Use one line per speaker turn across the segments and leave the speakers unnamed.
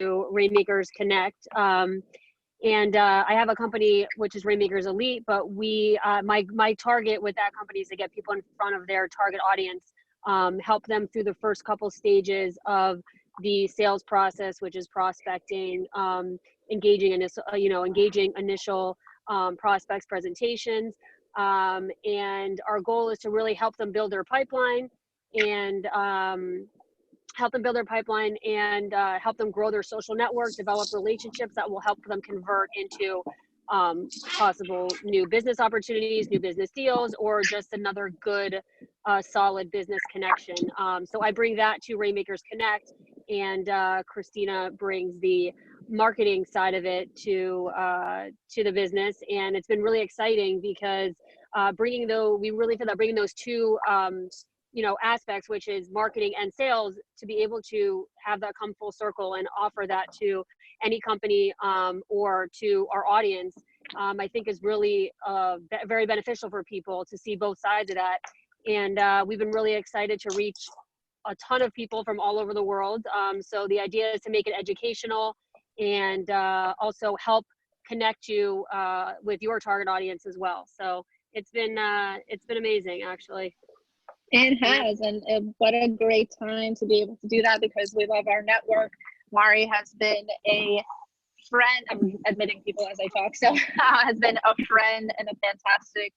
to RainmakersConnect. And I have a company which is Rainmakers Elite, but my target with that company is to get people in front of their target audience, help them through the first couple stages of the sales process, which is prospecting, engaging initial prospects, presentations, and our goal is to really help them build their pipeline and help them grow their social network, develop relationships that will help them convert into possible new business opportunities, new business deals, or just another good, solid business connection. So I bring that to Rainmakers Connect, and Christina brings the marketing side of it to the business. And it's been really exciting because bringing those two aspects, which is marketing and sales, to be able to have that come full circle and offer that to any company or to our audience, I think is really very beneficial for people to see both sides of that. And we've been really excited to reach a ton of people from all over the world. So the idea is to make it educational and also help connect you with your target audience as well. So it's been amazing, actually.
It has, and what a great time to be able to do that, because we love our network. Mari has been a friend, I'm admitting people as I talk, so has been a friend and a fantastic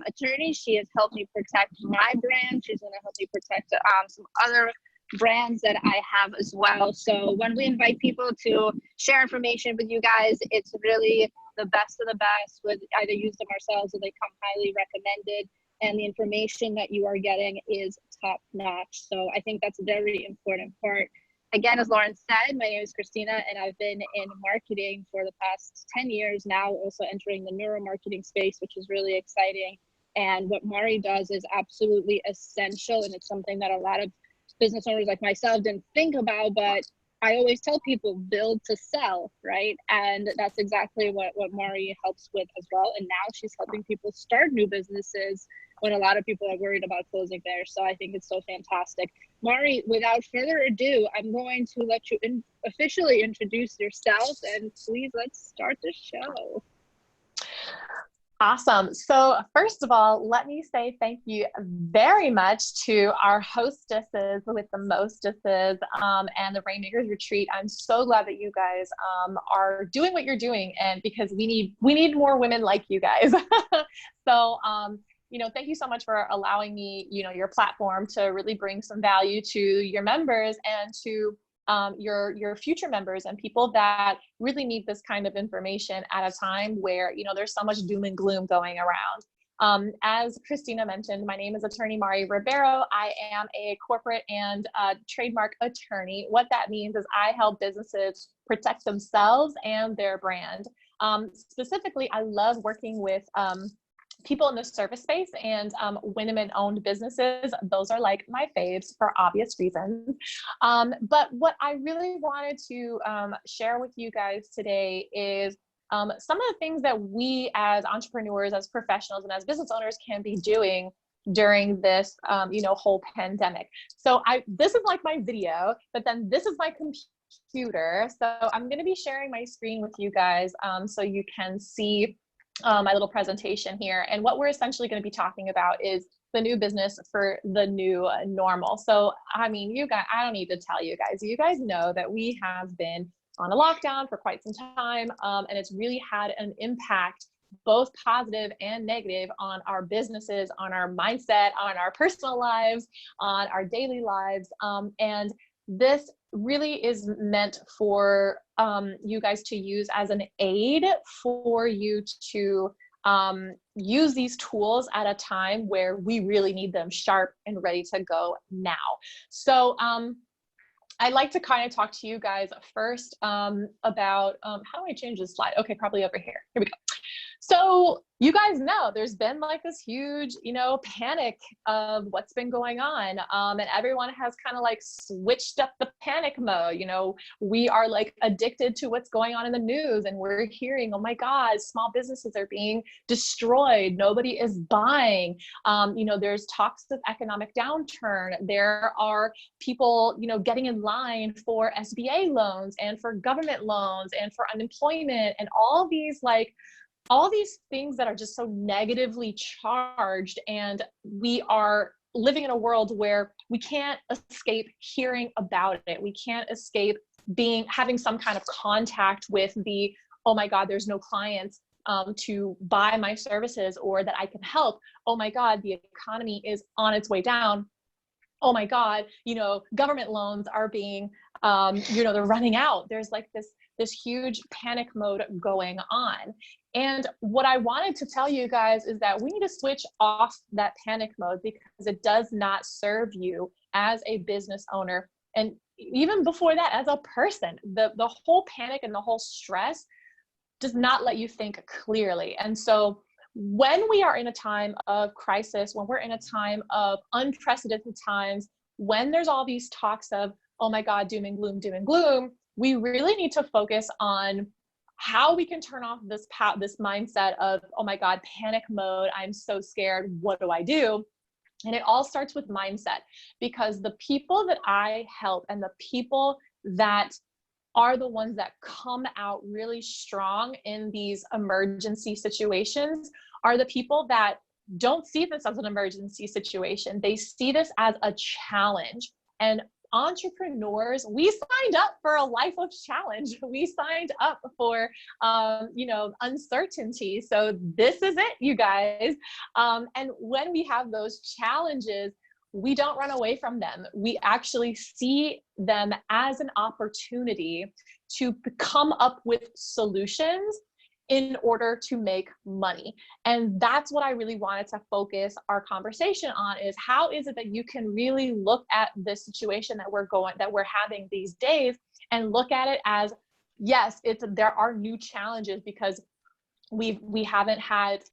attorney. She has helped me protect my brand. She's going to help me protect some other brands that I have as well. So when we invite people to share information with you guys, it's really the best of the best. With either use them ourselves or they come highly recommended, and the information that you are getting is top notch. So I think that's a very important part. Again, as Lauren said, my name is Christina, and I've been in marketing for the past 10 years now, also entering the neuromarketing space, which is really exciting. And what Mari does is absolutely essential, and it's something that a lot of business owners like myself didn't think about, but I always tell people, build to sell, right? And that's exactly what Mari helps with as well. And now she's helping people start new businesses when a lot of people are worried about closing theirs. So I think it's so fantastic. Mari, without further ado, I'm going to let you officially introduce yourself, and please let's start the show.
Awesome. So first of all, let me say thank you very much to our hostesses with the mostesses and the Rainmakers Retreat. I'm so glad that you guys are doing what you're doing, and because we need more women like you guys. So thank you so much for allowing me, your platform to really bring some value to your members and to your future members and people that really need this kind of information at a time where, there's so much doom and gloom going around. As Christina mentioned, my name is attorney Mari Ribeiro. I am a corporate and trademark attorney. What that means is I help businesses protect themselves and their brand. Specifically, I love working with people in the service space and women-owned businesses. Those are like my faves for obvious reasons. But what I really wanted to share with you guys today is some of the things that we as entrepreneurs, as professionals, and as business owners can be doing during this whole pandemic. So this is like my video, but then this is my computer. So I'm going to be sharing my screen with you guys so you can see my little presentation here. And what we're essentially going to be talking about is the new business for the new normal. So, I mean, you guys, I don't need to tell you guys know that we have been on a lockdown for quite some time. And it's really had an impact, both positive and negative, on our businesses, on our mindset, on our personal lives, on our daily lives. And this really is meant for you guys to use as an aid for you to use these tools at a time where we really need them sharp and ready to go now. So I'd like to kind of talk to you guys first about, how do I change this slide? Okay, probably over here. Here we go. So you guys know there's been like this huge, panic of what's been going on. And everyone has kind of like switched up the panic mode. We are like addicted to what's going on in the news, and we're hearing, oh my God, small businesses are being destroyed. Nobody is buying. There's talks of economic downturn. There are people, getting in line for SBA loans and for government loans and for unemployment, and all these things that are just so negatively charged. And we are living in a world where we can't escape hearing about it. We can't escape having some kind of contact with oh my God, there's no clients to buy my services or that I can help. Oh my God, the economy is on its way down. Oh my God, government loans are being, they're running out. There's like this huge panic mode going on. And what I wanted to tell you guys is that we need to switch off that panic mode, because it does not serve you as a business owner. And even before that, as a person, the whole panic and the whole stress does not let you think clearly. And so when we are in a time of crisis, when we're in a time of unprecedented times, when there's all these talks of, oh my God, doom and gloom, we really need to focus on how we can turn off this mindset of, oh my God, panic mode, I'm so scared, what do I do? And it all starts with mindset, because the people that I help and the people that are the ones that come out really strong in these emergency situations are the people that don't see this as an emergency situation. They see this as a challenge. And entrepreneurs, we signed up for a life of challenge. We signed up for, uncertainty. So this is it, you guys. And when we have those challenges, we don't run away from them. We actually see them as an opportunity to come up with solutions in order to make money. And that's what I really wanted to focus our conversation on, is how is it that you can really look at this situation that we're having these days and look at it as, yes, there are new challenges, because we haven't had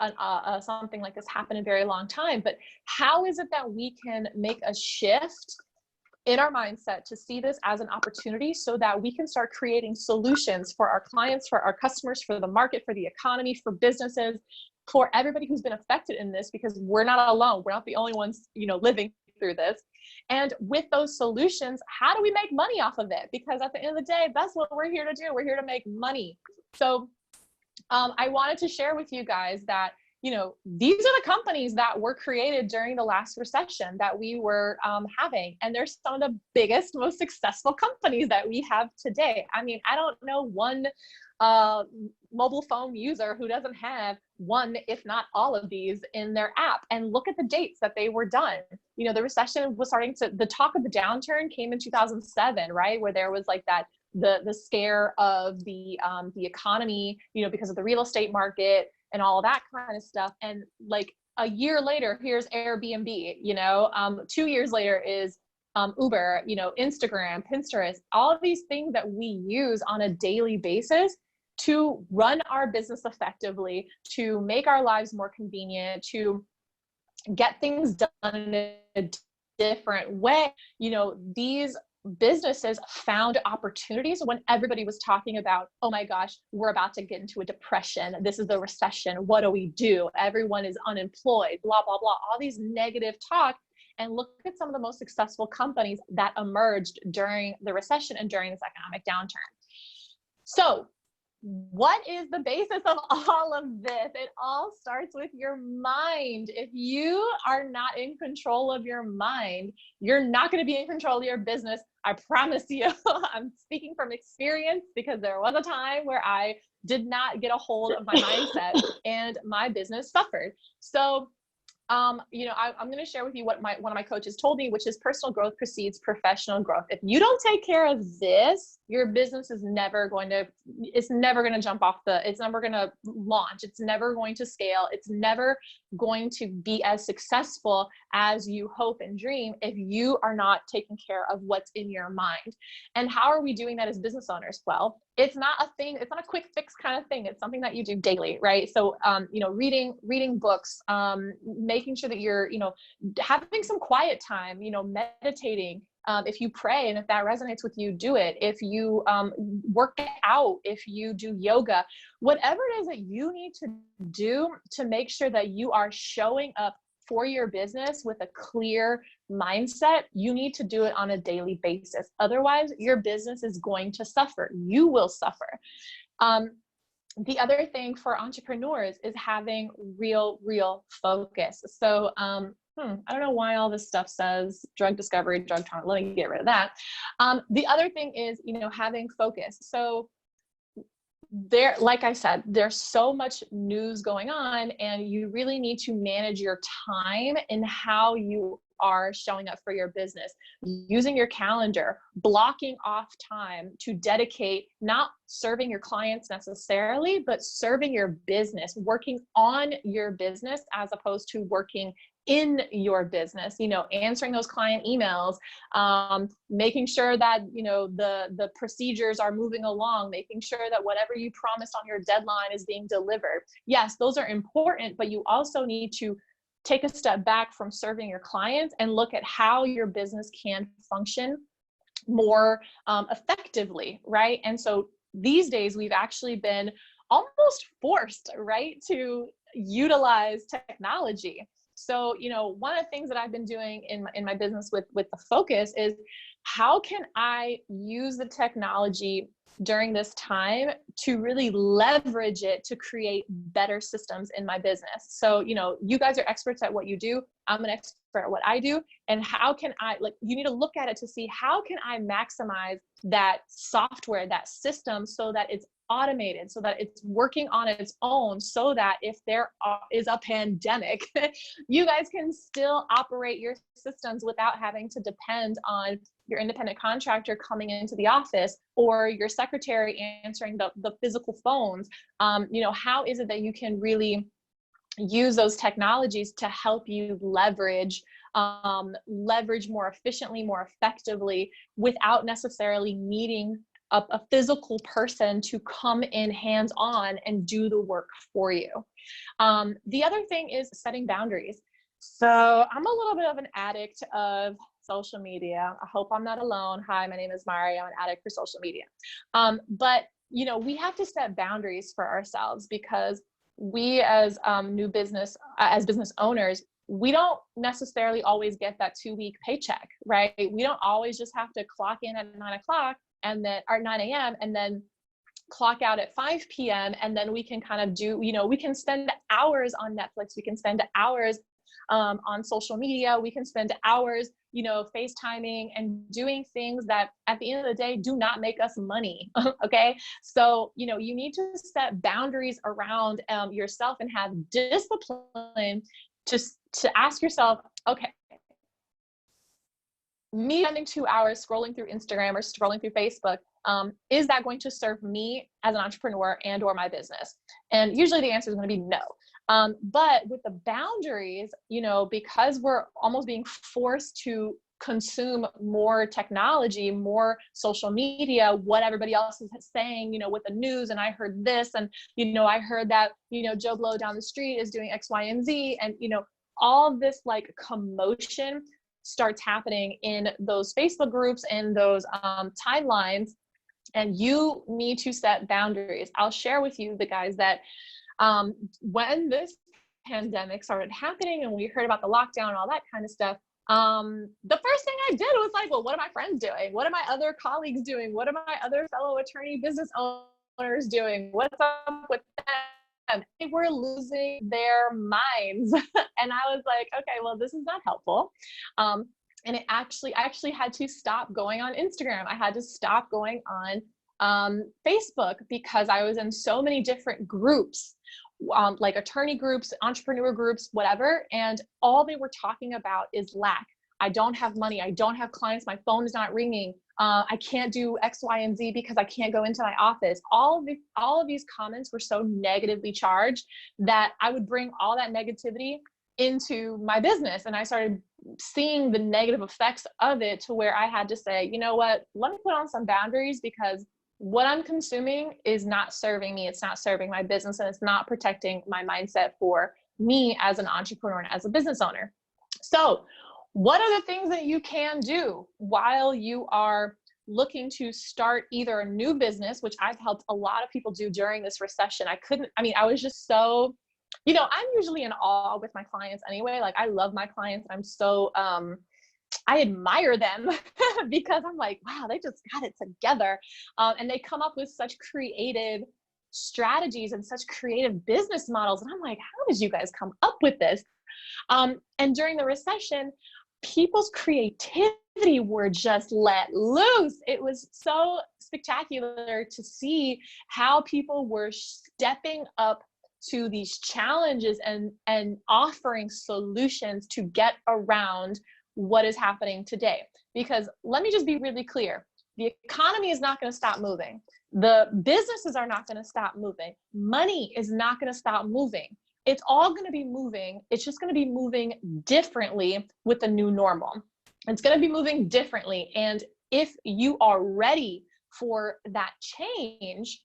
something like this happen in a very long time. But how is it that we can make a shift in our mindset to see this as an opportunity, so that we can start creating solutions for our clients, for our customers, for the market, for the economy, for businesses, for everybody who's been affected in this, because we're not alone. We're not the only ones, living through this. And with those solutions, how do we make money off of it? Because at the end of the day, that's what we're here to do. We're here to make money. So I wanted to share with you guys that, these are the companies that were created during the last recession that we were having. And they're some of the biggest, most successful companies that we have today. I mean, I don't know one mobile phone user who doesn't have one, if not all of these in their app. And look at the dates that they were done. The recession was the talk of the downturn came in 2007, right? Where there was like the scare of the economy, because of the real estate market and all that kind of stuff. And like a year later, here's Airbnb, 2 years later is Uber, Instagram, Pinterest, all of these things that we use on a daily basis to run our business effectively, to make our lives more convenient, to get things done in a different way. These businesses found opportunities when everybody was talking about, oh my gosh, we're about to get into a depression. This is the recession. What do we do? Everyone is unemployed, blah, blah, blah, all these negative talk. And look at some of the most successful companies that emerged during the recession and during this economic downturn. So what is the basis of all of this? It all starts with your mind. If you are not in control of your mind, you're not going to be in control of your business. I promise you. I'm speaking from experience, because there was a time where I did not get a hold of my mindset and my business suffered. So you know, I'm going to share with you what one of my coaches told me, which is personal growth precedes professional growth. If you don't take care of this, your business is never going to, it's never going to jump off it's never going to launch. It's never going to scale. It's never going to be as successful as you hope and dream if you are not taking care of what's in your mind. And how are we doing that as business owners? Well, it's not a thing. It's not a quick fix kind of thing. It's something that you do daily, right? So, you know, reading books, making sure that you're, you know, having some quiet time, you know, meditating. If you pray and if that resonates with you, do it. If you work out, if you do yoga, whatever it is that you need to do to make sure that you are showing up for your business with a clear mindset, you need to do it on a daily basis. Otherwise, your business is going to suffer. You will suffer. The other thing for entrepreneurs is having real focus. So, I don't know why all this stuff says drug discovery, drug trial. Let me get rid of that. The other thing is, you know, having focus. So like I said, there's so much news going on, and you really need to manage your time and how you are showing up for your business, using your calendar, blocking off time to dedicate, not serving your clients necessarily, but serving your business, working on your business as opposed to working in your business, you know, answering those client emails, making sure that, you know, the procedures are moving along, making sure that whatever you promised on your deadline is being delivered. Yes, those are important, but you also need to take a step back from serving your clients and look at how your business can function more effectively, right? And so these days we've actually been almost forced, right, to utilize technology. So, you know, one of the things that I've been doing in my business with the focus is, how can I use the technology during this time to really leverage it to create better systems in my business? So, you know, you guys are experts at what you do. I'm an expert at what I do. And how can I, like, you need to look at it to see, how can I maximize that software, that system, so that it's automated, so that it's working on its own, so that if there is a pandemic, you guys can still operate your systems without having to depend on your independent contractor coming into the office or your secretary answering the physical phones. You know, how is it that you can really use those technologies to help you leverage more efficiently, more effectively, without necessarily needing a physical person to come in hands-on and do the work for you. The other thing is setting boundaries. So I'm a little bit of an addict of social media. I hope I'm not alone. Hi, my name is Mari. I'm an addict for social media. But, you know, we have to set boundaries for ourselves, because we as business owners, we don't necessarily always get that 2-week paycheck, right? We don't always just have to clock in at 9 o'clock and then, or 9 a.m. and then clock out at 5 p.m. And then we can kind of do, you know, we can spend hours on Netflix. We can spend hours on social media. We can spend hours, you know, FaceTiming and doing things that at the end of the day do not make us money. Okay. So, you know, you need to set boundaries around yourself and have discipline to ask yourself, okay, me spending 2 hours scrolling through Instagram or scrolling through Facebook, is that going to serve me as an entrepreneur and or my business? And usually the answer is going to be no. But with the boundaries, you know, because we're almost being forced to consume more technology, more social media, what everybody else is saying, you know, with the news, and I heard this, and, you know, I heard that, you know, Joe Blow down the street is doing X, Y, and Z, and, you know, all this like commotion starts happening in those Facebook groups and those timelines, and you need to set boundaries. I'll share with you the guys that when this pandemic started happening and we heard about the lockdown and all that kind of stuff, the first thing I did was like, well, what are my friends doing? What are my other colleagues doing? What are my other fellow attorney business owners doing? What's up with them? They were losing their minds. And I was like, okay, well, this is not helpful. And I actually had to stop going on Instagram. I had to stop going on Facebook, because I was in so many different groups like attorney groups, entrepreneur groups, whatever. And all they were talking about is lack. I don't have money. I don't have clients. My phone is not ringing. I can't do X, Y, and Z because I can't go into my office. All of these comments were so negatively charged that I would bring all that negativity into my business. And I started seeing the negative effects of it to where I had to say, you know what, let me put on some boundaries, because what I'm consuming is not serving me. It's not serving my business, and it's not protecting my mindset for me as an entrepreneur and as a business owner. So what are the things that you can do while you are looking to start either a new business, which I've helped a lot of people do during this recession? I was just so, I'm usually in awe with my clients anyway. Like, I love my clients. I'm so, I admire them because I'm like, wow, they just got it together. And they come up with such creative strategies and such creative business models. And I'm like, how did you guys come up with this? And during the recession, people's creativity were just let loose. It was so spectacular to see how people were stepping up to these challenges and offering solutions to get around what is happening today. Because let me just be really clear. The economy is not going to stop moving. The businesses are not going to stop moving. Money is not going to stop moving. It's all going to be moving. It's just going to be moving differently with the new normal. It's going to be moving differently. And if you are ready for that change,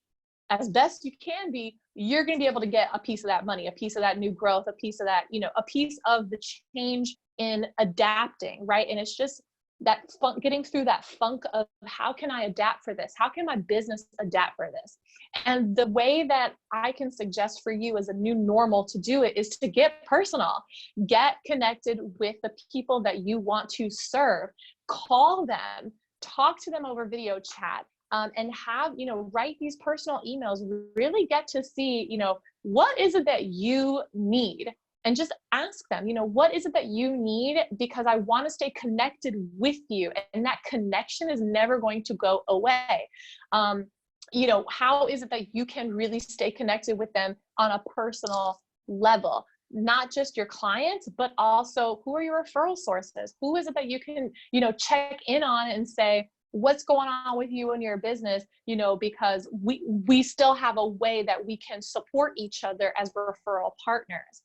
as best you can be, you're going to be able to get a piece of that money, a piece of that new growth, a piece of that, a piece of the change in adapting, right? And it's just that getting through that funk of how can I adapt for this? How can my business adapt for this? And the way that I can suggest for you as a new normal to do it is to get personal, get connected with the people that you want to serve, call them, talk to them over video chat, and have, write these personal emails, really get to see, what is it that you need? And just ask them, what is it that you need? Because I want to stay connected with you. And that connection is never going to go away. How is it that you can really stay connected with them on a personal level? Not just your clients, but also who are your referral sources? Who is it that you can, check in on and say, what's going on with you and your business, because we still have a way that we can support each other as referral partners.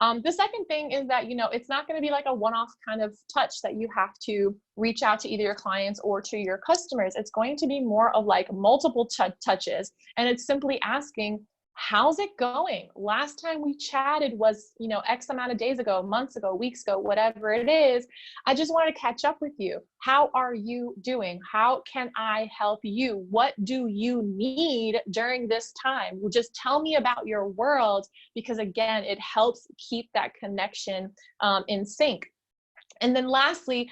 The second thing is that, it's not going to be like a one-off kind of touch that you have to reach out to either your clients or to your customers. It's going to be more of like multiple touches. And it's simply asking, how's it going? Last time we chatted was, X amount of days ago, months ago, weeks ago, whatever it is. I just want to catch up with you. How are you doing? How can I help you? What do you need during this time? Just tell me about your world, because again, it helps keep that connection in sync. And then lastly,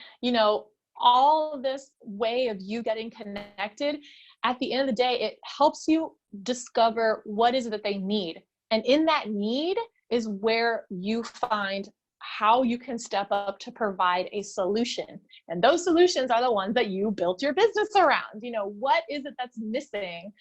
all of this way of you getting connected, at the end of the day, it helps you discover what is it that they need. And in that need is where you find how you can step up to provide a solution. And those solutions are the ones that you built your business around. What is it that's missing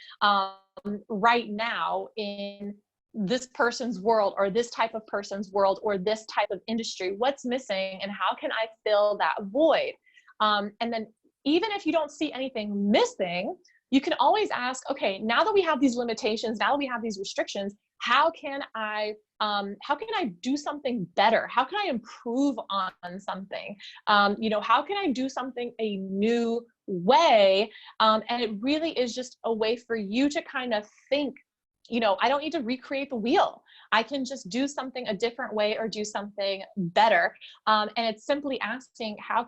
right now in this person's world, or this type of person's world, or this type of industry? What's missing, and how can I fill that void? And then even if you don't see anything missing, you can always ask, okay, now that we have these limitations, now that we have these restrictions, how can I do something better? How can I improve on something? How can I do something a new way? And it really is just a way for you to kind of think, I don't need to recreate the wheel. I can just do something a different way or do something better. And it's simply asking, how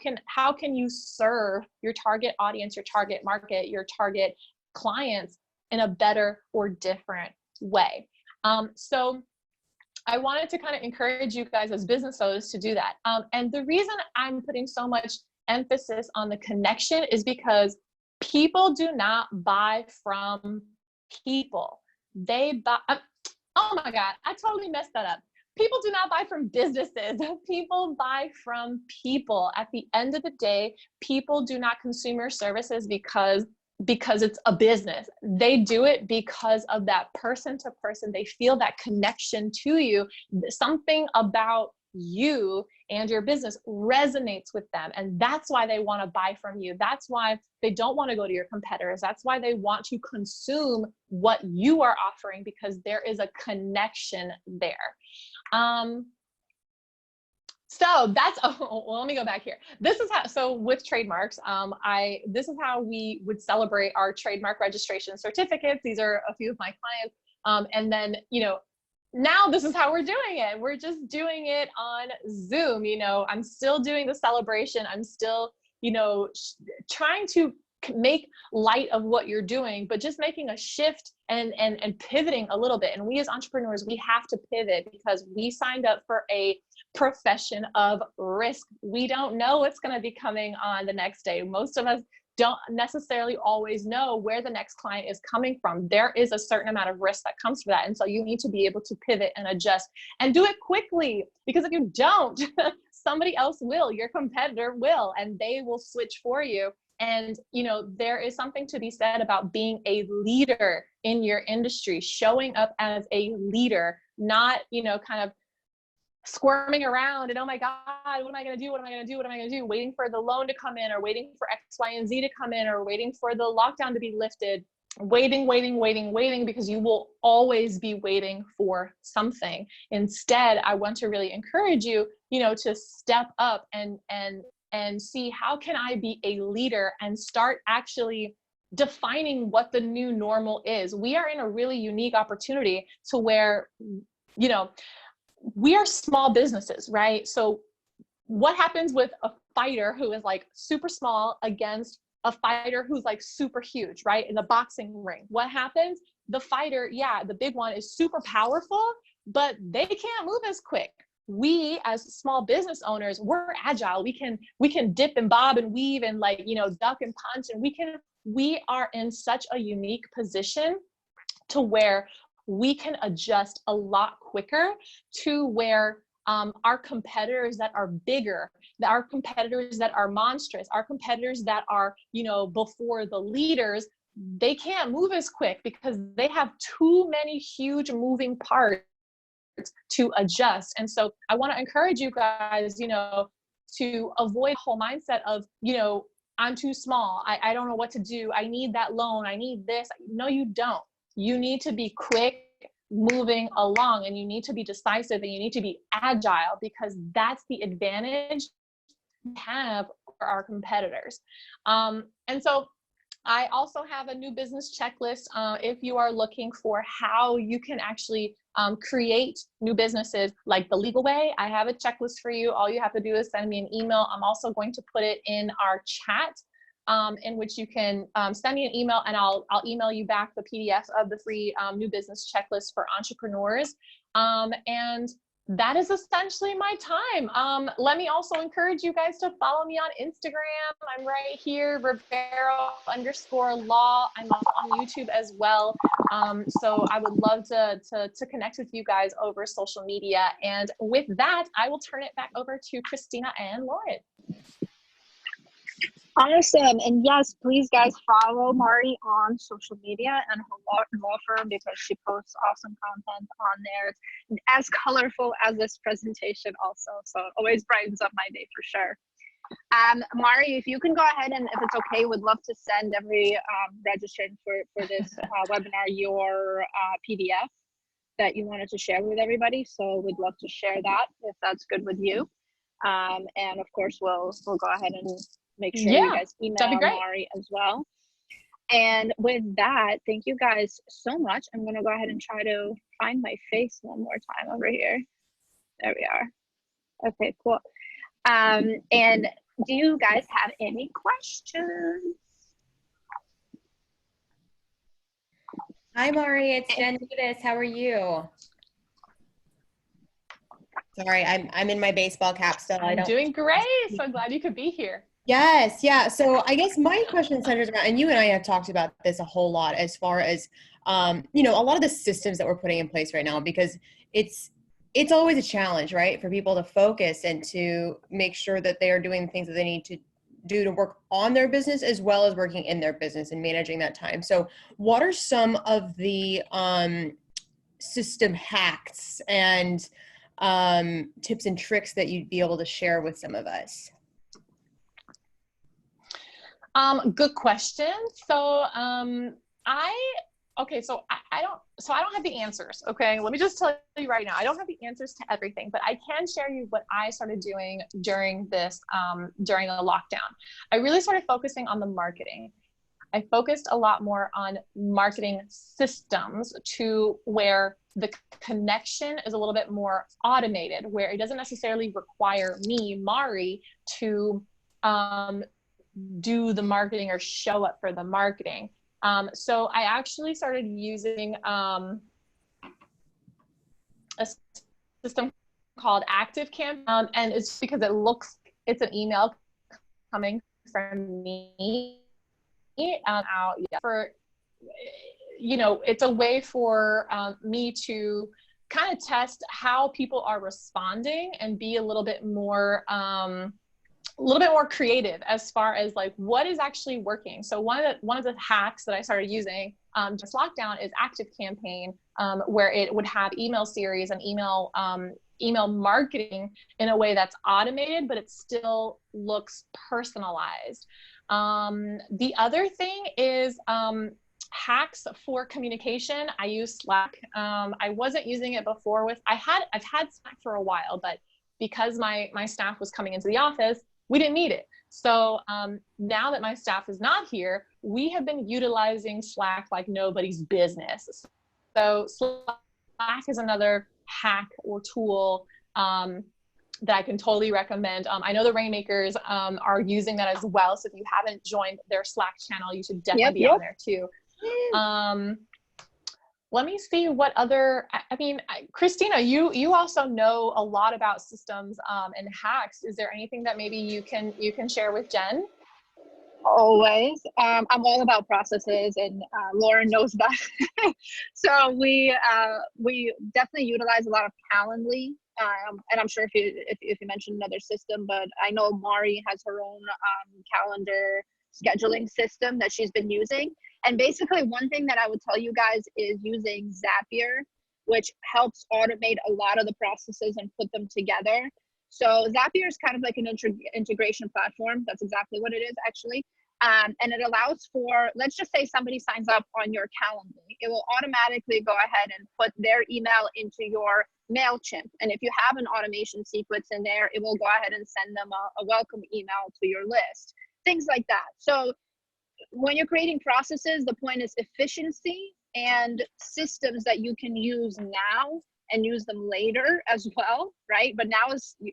can you serve your target audience, your target market, your target clients in a better or different way? So I wanted to kind of encourage you guys as business owners to do that. And the reason I'm putting so much emphasis on the connection is because people do not buy from people. They buy, oh my God, I totally messed that up. People do not buy from businesses. People buy from people. At the end of the day, people do not consume your services because because it's a business. They do it because of that person to person. They feel that connection to you. Something about you and your business resonates with them. And that's why they want to buy from you. That's why they don't want to go to your competitors. That's why they want to consume what you are offering, because there is a connection there. So that's, well, let me go back here. This is how, so with trademarks, this is how we would celebrate our trademark registration certificates. These are a few of my clients. And then, you know, now this is how we're doing it. We're just doing it on Zoom. You know, I'm still doing the celebration. I'm still, you know, trying to make light of what you're doing, but just making a shift and pivoting a little bit. And we as entrepreneurs, we have to pivot because we signed up for a profession of risk. We don't know what's going to be coming on the next day. Most of us don't necessarily always know where the next client is coming from. There is a certain amount of risk that comes from that. And so you need to be able to pivot and adjust and do it quickly, because if you don't, somebody else will, your competitor will, and they will switch for you. And, you know, there is something to be said about being a leader in your industry, showing up as a leader, not, you know, kind of squirming around and, oh my God, what am I going to do? What am I going to do? What am I going to do? Waiting for the loan to come in, or waiting for X, Y, and Z to come in, or waiting for the lockdown to be lifted. Waiting, because you will always be waiting for something. Instead, I want to really encourage you, you know, to step up and see how can I be a leader and start actually defining what the new normal is. We are in a really unique opportunity to where, you know, we are small businesses, right? So what happens with a fighter who is like super small against a fighter who's like super huge, right? In the boxing ring, what happens? The fighter, yeah, the big one is super powerful, but they can't move as quick. We as small business owners, we're agile. We can dip and bob and weave and, like, you know, duck and punch, and we are in such a unique position to where we can adjust a lot quicker to where our competitors that are bigger, our competitors that are monstrous, our competitors that are, you know, before the leaders, they can't move as quick because they have too many huge moving parts to adjust. And so I want to encourage you guys, you know, to avoid the whole mindset of, you know, I'm too small. I don't know what to do. I need that loan. I need this. No, you don't. You need to be quick moving along, and you need to be decisive, and you need to be agile, because that's the advantage we have for our competitors. And so I also have a new business checklist if you are looking for how you can actually create new businesses like the legal way. I have a checklist for you. All you have to do is send me an email. I'm also going to put it in our chat, in which you can send me an email, and I'll email you back the PDF of the free new business checklist for entrepreneurs. And that is essentially my time. Let me also encourage you guys to follow me on Instagram. I'm right here, Ribeiro_law. I'm also on YouTube as well. So I would love to connect with you guys over social media. And with that, I will turn it back over to Christina and Lauren.
Awesome. And yes, please guys follow Mari on social media and her law firm, because she posts awesome content on there. It's as colorful as this presentation also. So it always brightens up my day for sure. Mari, if you can go ahead, and if it's okay, would love to send every registrant for this webinar your PDF that you wanted to share with everybody. So we'd love to share that if that's good with you. And of course, we'll go ahead and make sure you guys email Mari as well. And with that, thank you guys so much. I'm going to go ahead and try to find my face one more time over here. There we are. Okay, cool. And do you guys have any questions?
Hi, Mari. It's Jen Davis. How are you? Sorry, I'm in my baseball cap still.
I'm doing great. So glad you could be here.
Yes, yeah. So I guess my question centers around, and you and I have talked about this a whole lot, as far as, you know, a lot of the systems that we're putting in place right now, because it's always a challenge, right, for people to focus and to make sure that they are doing the things that they need to do to work on their business as well as working in their business and managing that time. So what are some of the system hacks and tips and tricks that you'd be able to share with some of us?
Good question. So I don't have the answers. Okay. Let me just tell you right now, I don't have the answers to everything, but I can share you what I started doing during this, during the lockdown. I really started focusing on the marketing. I focused a lot more on marketing systems to where the connection is a little bit more automated, where it doesn't necessarily require me, Mari, to do the marketing or show up for the marketing. So I actually started using a system called ActiveCampaign, and it's because it's an email coming from me out for, it's a way for me to kind of test how people are responding and be a little bit more creative as far as like what is actually working. So one of the hacks that I started using just lockdown is ActiveCampaign, where it would have email series and email marketing in a way that's automated, but it still looks personalized. The other thing is hacks for communication. I use Slack. I wasn't using it before I've had Slack for a while, but because my staff was coming into the office, we didn't need it. So now that my staff is not here, we have been utilizing Slack like nobody's business. So Slack is another hack or tool that I can totally recommend. I know the Rainmakers are using that as well. So if you haven't joined their Slack channel, you should definitely be on there too. Let me see what other, Christina, you also know a lot about systems and hacks. Is there anything that maybe you can share with Jen?
Always. I'm all about processes, and Lauren knows that. So we definitely utilize a lot of Calendly, and I'm sure if you mentioned another system, but I know Mari has her own calendar scheduling system that she's been using. And basically, one thing that I would tell you guys is using Zapier, which helps automate a lot of the processes and put them together. So Zapier is kind of like an integration platform. That's exactly what it is, actually. And it allows for, let's just say somebody signs up on your Calendly. It will automatically go ahead and put their email into your MailChimp. And if you have an automation sequence in there, it will go ahead and send them a welcome email to your list, things like that. So when you're creating processes, the point is efficiency and systems that you can use now and use them later as well, right? But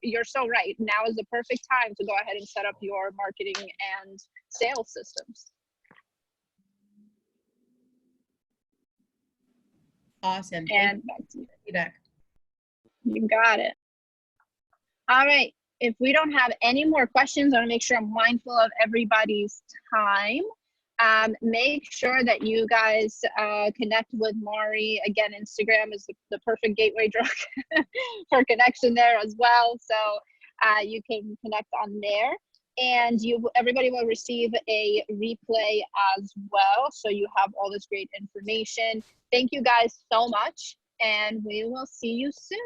you're so right. Now is the perfect time to go ahead and set up your marketing and sales systems.
Awesome.
And back to you.
Back.
You got it. All right. If we don't have any more questions, I want to make sure I'm mindful of everybody's time. Make sure that you guys connect with Mari. Again, Instagram is the perfect gateway drug for connection there as well. So you can connect on there, and everybody will receive a replay as well. So you have all this great information. Thank you guys so much, and we will see you soon.